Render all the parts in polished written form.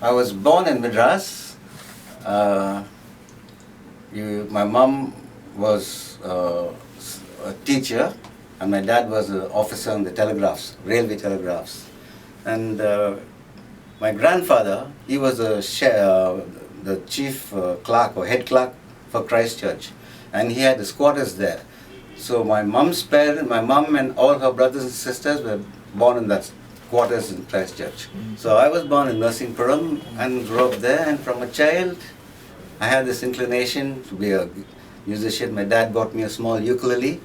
I was born in Madras. My mom was a teacher, and my dad was an officer on the telegraphs, railway telegraphs. And my grandfather, he was the chief clerk or head clerk for Christchurch, and he had his quarters there. So my mom's parents, my mom and all her brothers and sisters were born in that quarters in Christchurch. So I was born in Nursingpuram and grew up there, and from a child I had this inclination to be a musician. My dad bought me a small ukulele,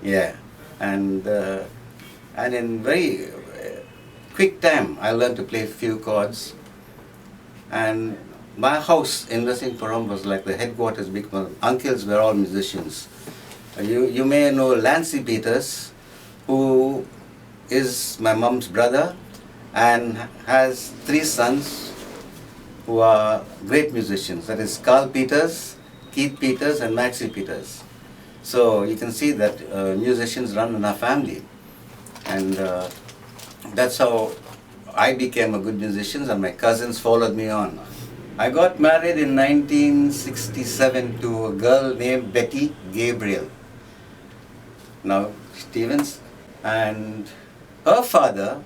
yeah, and in very quick time I learned to play a few chords. And my house in Nursingpuram was like the headquarters because my uncles were all musicians. You may know Lancy Peters, who is my mom's brother and has 3 sons who are great musicians. That is Carl Peters, Keith Peters and Maxie Peters. So you can see that musicians run in our family, and that's how I became a good musician, and my cousins followed me on. I got married in 1967 to a girl named Betty Gabriel, now Stephens, and her father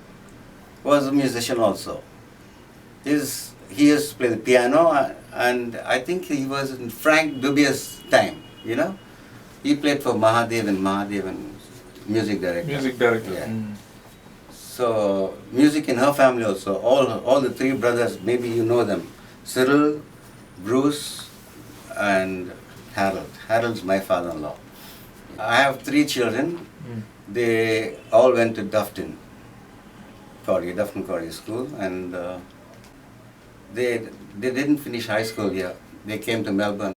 was a musician also. He used to play the piano, and I think he was in Frank Dubia's time, you know. He played for Mahadevan, music director. Music director. Yeah. So, music in her family also. All the 3 brothers, maybe you know them. Cyril, Bruce, and Harold. Harold's my father-in-law. I have 3 children. They all went to Dufton Corrie School, and they didn't finish high school here. They came to Melbourne.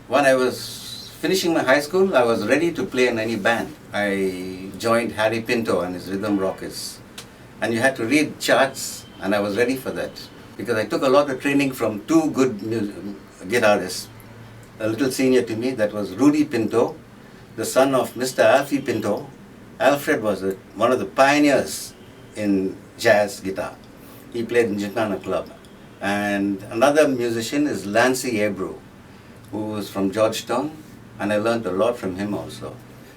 When I was finishing my high school, I was ready to play in any band. I joined Harry Pinto and his Rhythm Rockers. And you had to read charts, and I was ready for that, because I took a lot of training from 2 good guitarists, a little senior to me. That was Rudy Pinto, the son of Mr. Alfie Pinto. Alfred was one of the pioneers in jazz guitar. He played in Gymkhana Club. And another musician is Lancy Abreu, who was from Georgetown, and I learned a lot from him also.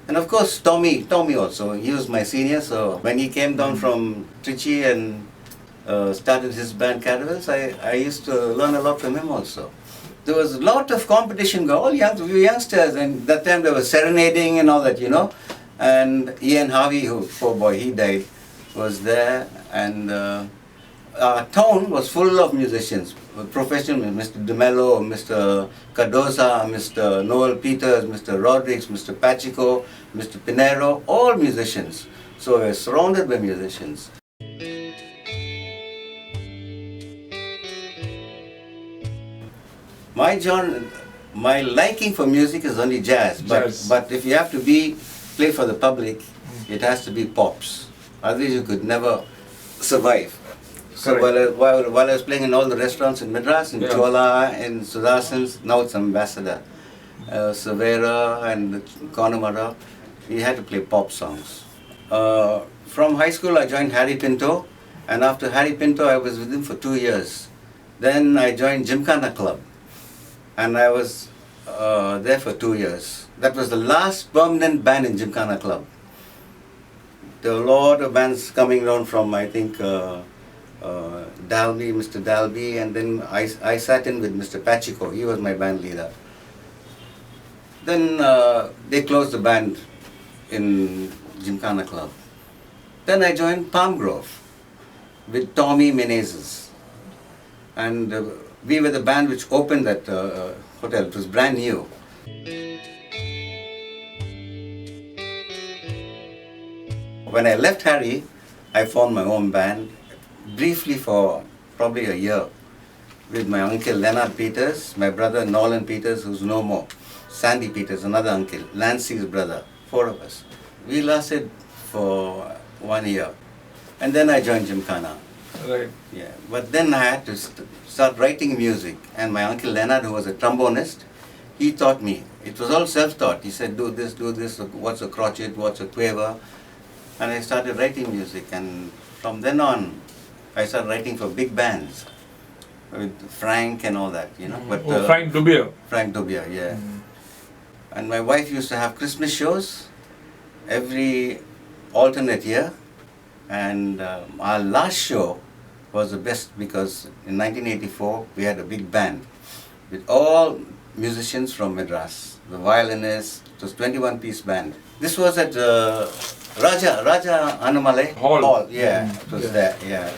And of course Tommy also, he was my senior, so when he came down from Trichy and started his band Caravels, I used to learn a lot from him also. There was a lot of competition going, all we were youngsters, and that time there was serenading and all that, you know. And Ian Harvey, who, poor boy, he died, was there, and our town was full of musicians, professional, Mr. DeMello, Mr. Cardoza, Mr. Noel Peters, Mr. Rodriguez, Mr. Pachico, Mr. Pinero, all musicians. So we were surrounded by musicians. My liking for music is only jazz. But if you have to play for the public, it has to be pops. Otherwise you could never survive. So while I was playing in all the restaurants in Madras, in Chola, in Sudarshan's, now it's Ambassador, Savera and Connemara, we had to play pop songs. From high school I joined Harry Pinto, and after Harry Pinto I was with him for 2 years. Then I joined Gymkhana Club, and I was there for 2 years. That was the last permanent band in Gymkhana Club. There were a lot of bands coming down from, I think, Dalby, Mr. Dalby, and then I sat in with Mr. Pachico. He was my band leader. Then they closed the band in Gymkhana Club. Then I joined Palm Grove with Tommy Menezes, and we were the band which opened that hotel. It was brand new. When I left Harry, I formed my own band, briefly for probably a year, with my uncle Leonard Peters, my brother Nolan Peters, who's no more, Sandy Peters, another uncle, Lancy's brother, 4 of us. We lasted for 1 year, and then I joined Gymkhana. Right. Yeah, but then I had to start writing music, and my uncle Leonard, who was a trombonist, he taught me. It was all self-taught. He said, do this, what's a crotchet, what's a quaver. and I started writing music, and from then on, I started writing for big bands with Frank and all that, But Frank Dubier. Frank Dubier, yeah. And my wife used to have Christmas shows every alternate year, and our last show was the best because in 1984 we had a big band with all musicians from Madras, the violinists. It was 21-piece band. This was at Raja Annamalai Hall. Yeah, it was there. Yeah,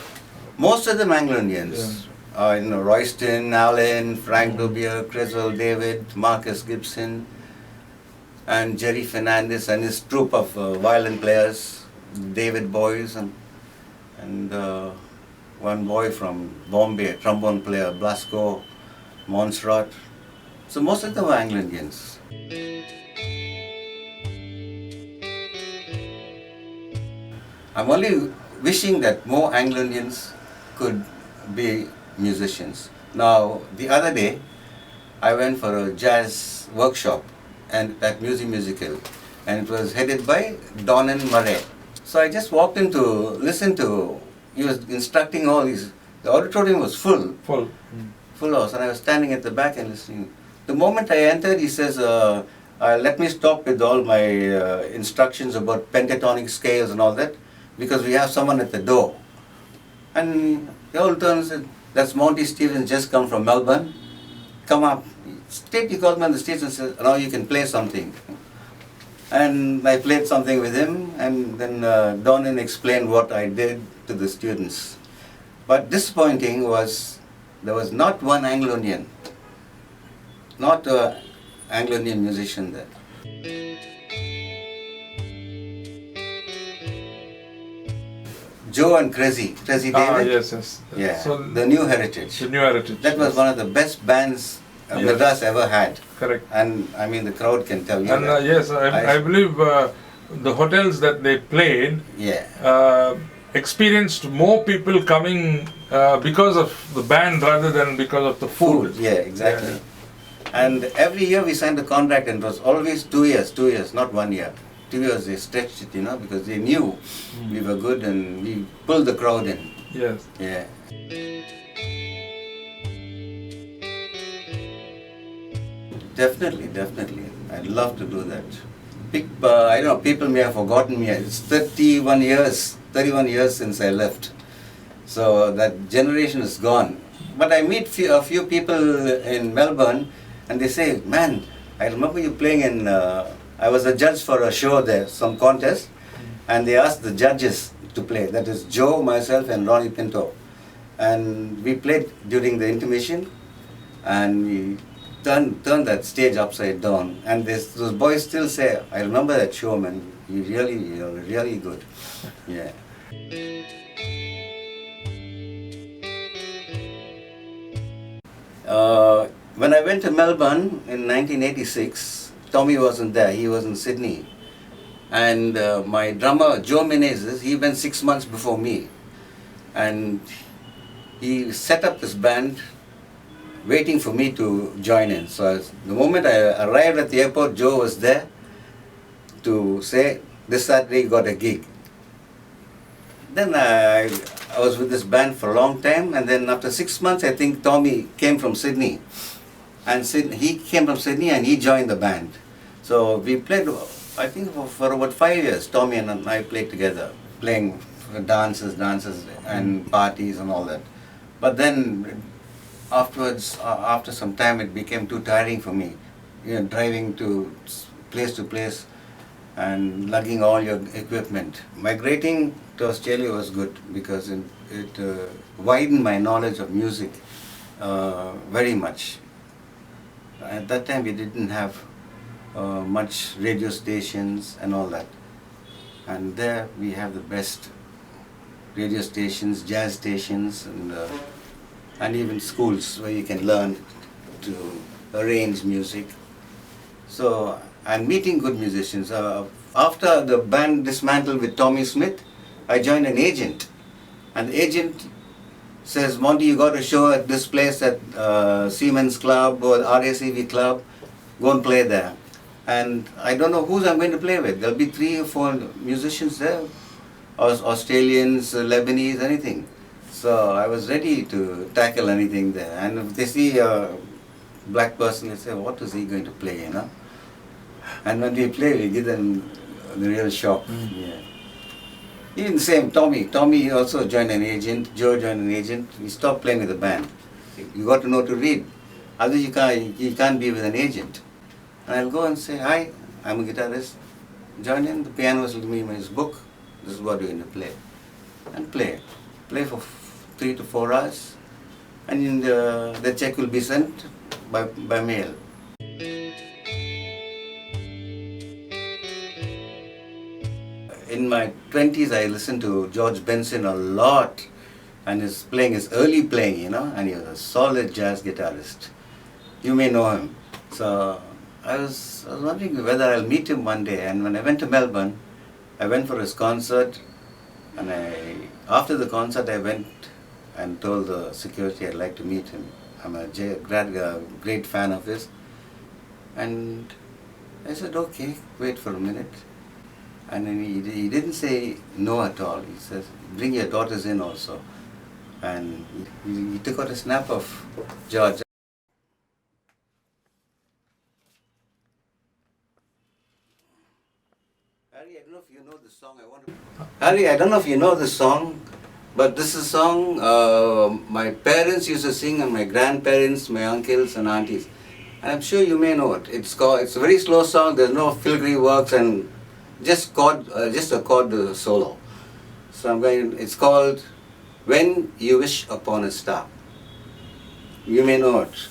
most of them Anglo-Indians. Royston, Allen, Frank Dubier, Crizzle, David, Marcus Gibson, and Jerry Fernandez and his troupe of violin players, David Boys, and one boy from Bombay, a trombone player, Blasco, Montserrat. So most of them were Anglo-Indians. I'm only wishing that more Anglo-Indians could be musicians. Now, the other day, I went for a jazz workshop and at Musical, and it was headed by Donnan Murray. So I just walked in to listen to, he was instructing all these, the auditorium was full house, and I was standing at the back and listening. The moment I entered, he says, let me stop with all my instructions about pentatonic scales and all that, because we have someone at the door. And he all turned and said, that's Monty Stephens, just come from Melbourne. Come up. Straight, he called me on the stage and said, now you can play something. And I played something with him, and then Donnan explained what I did to the students. But disappointing was, there was not one Anglo-Indian, not an Anglo-Indian musician there. Joe and Crazy David. Yes. Yeah, So the New Heritage. The New Heritage. That was one of the best bands Madras ever had. Correct. And I mean, the crowd can tell you And that. yes, I believe the hotels that they played experienced more people coming because of the band rather than because of the food. Yeah, exactly. Yeah. And every year we signed a contract, and it was always 2 years, not 1 year. 2 years they stretched it, because they knew we were good and we pulled the crowd in. Yes. Yeah. Definitely. I'd love to do that. I don't know, people may have forgotten me. It's 31 years since I left. So that generation is gone. But I meet a few people in Melbourne, and they say, man, I remember you playing in, I was a judge for a show there, some contest, and they asked the judges to play. That is Joe, myself, and Ronnie Pinto. And we played during the intermission, and we turned that stage upside down. And those boys still say, I remember that show, man. You're really good. Yeah. When I went to Melbourne in 1986, Tommy wasn't there. He was in Sydney. And my drummer, Joe Menezes, he went 6 months before me. And he set up this band waiting for me to join in. So the moment I arrived at the airport, Joe was there to say, this Saturday you got a gig. Then I was with this band for a long time, and then after 6 months, I think Tommy came from Sydney. And he came from Sydney and he joined the band. So we played, I think for about 5 years, Tommy and I played together, playing dances and parties and all that. But then afterwards, after some time, it became too tiring for me. Driving to place and lugging all your equipment. Migrating to Australia was good because it widened my knowledge of music very much. At that time we didn't have much radio stations and all that. And there we have the best radio stations, jazz stations, and even schools where you can learn to arrange music. So I'm meeting good musicians. After the band dismantled with Tommy Smith, I joined an agent. And the agent says, Monty, you got a show at this place at Siemens Club or RACV Club. Go and play there. And I don't know who I'm going to play with. There'll be 3 or 4 musicians there. Australians, Lebanese, anything. So I was ready to tackle anything there. And if they see a black person, they say, what is he going to play, you know? And when we play, we give them the real shock. Yeah. Even the same, Tommy also joined an agent, Joe joined an agent. We stopped playing with the band. You got to know to read. Otherwise you can't be with an agent. And I'll go and say, hi, I'm a guitarist. Join in, the pianist will give me his book. This is what you're going to play. And play. Play for 3 to 4 hours. And the check will be sent by mail. In my 20s, I listened to George Benson a lot, and his early playing, you know, and he was a solid jazz guitarist. You may know him. So I was wondering whether I'll meet him one day. And when I went to Melbourne, I went for his concert, and after the concert, I went and told the security I'd like to meet him. I'm a great fan of his. And I said, okay, wait for a minute. And then he didn't say no at all. He says, bring your daughters in also. And he took out a snap of George. Harry, I don't know if you know the song. Harry, I don't know if you know the song, but this is a song my parents used to sing, and my grandparents, my uncles and aunties. And I'm sure you may know it. It's a very slow song. There's no filigree works and just a chord solo. So it's called When You Wish Upon a Star. You may know it.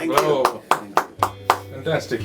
Bravo. Fantastic.